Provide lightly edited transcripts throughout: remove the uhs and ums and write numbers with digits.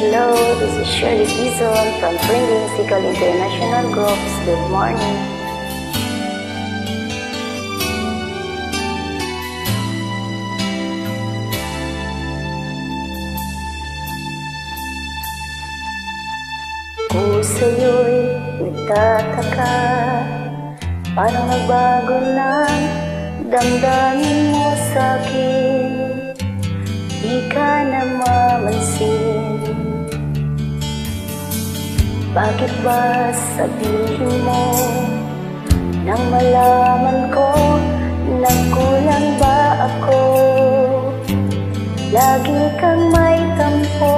Hello, this is Shirley Gizon from Trending Sickle International Groups. Good morning. Kung sa'yo'y nagtataka, parang nagbago ng damdamin mo sa'kin, di ka na mamansin. Bakit ba sabihin mo nang malaman ko nagkulang ba ako? Lagi kang may tampo,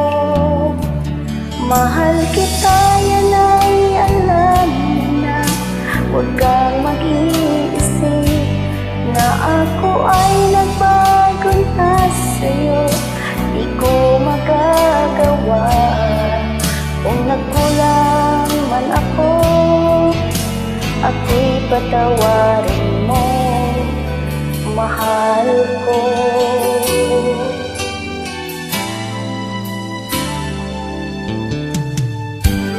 mahal kita, yan ay alam mo na. Huwag kang mag-iisip na ako ay nagbago na sa'yo. Di ko magagawa kung nagkulang man ako, ako'y patawarin mo, mahal ko.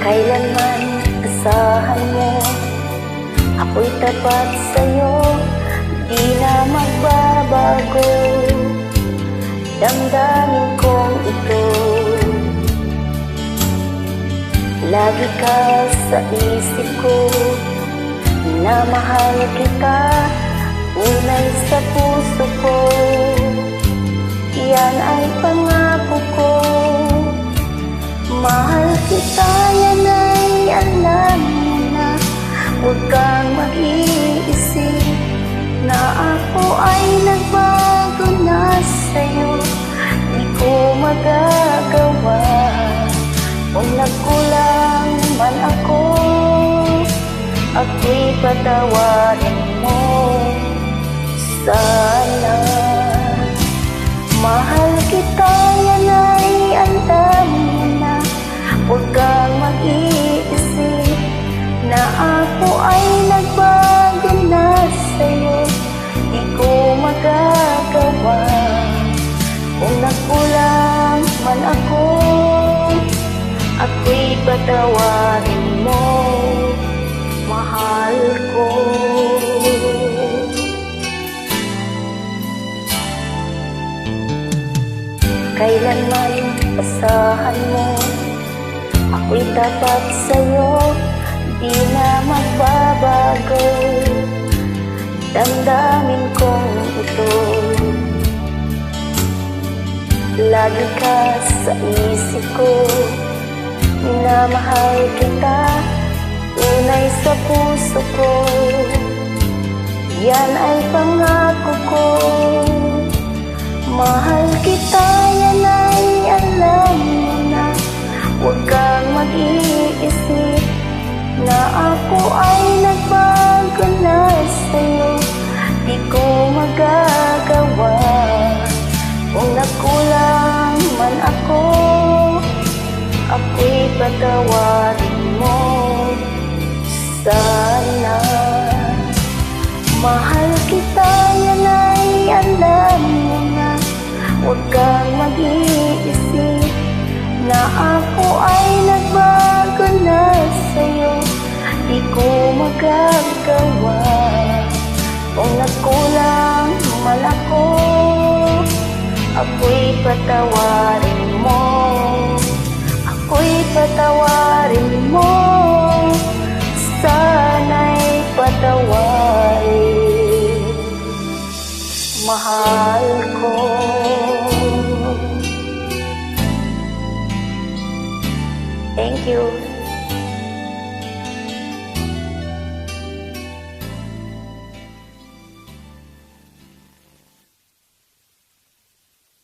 Kailanman asahan mo, ako'y tapat sa'yo, di na magbabago damdamin kong ito. Lagi ka sa isip ko, na mahal kita, unay sa puso ko. Yan ay pangako ko, mahal kita, yan ay alam mo na. Huwag kang mag-iisip na ako ay nagbago na sa'yo. Di ko magagawa kung nagkulang man ako, ako'y patawarin mo sana. Mahal kita, yan ay alam mo na. Huwag kang mag-iisip na ako ay nagbago na sa'yo. Di ko magagawa kung nagkulang man ako, ako'y patawarin mo, mahal ko. Kailanman asahan mo, ako'y tapat sa'yo, di na magbabago damdamin kong ito. Lagi ka sa isip ko, na mahal kita, tunay sa puso ko. Yan ay pangako ko, mahal kita, yan ay alam mo na. Huwag kang mag-iisip na ako ay nagbago na sa'yo. Di ko magagawa kung nagkulang man ako, ako'y patawarin mo sana. Mahal kita, yan ay alam mo na. Huwag kang mag-iisip na ako ay nagbago na sa'yo. Di ko magagawa kung nagkulang man ako, ako'y patawarin mo, ako'y patawarin mo.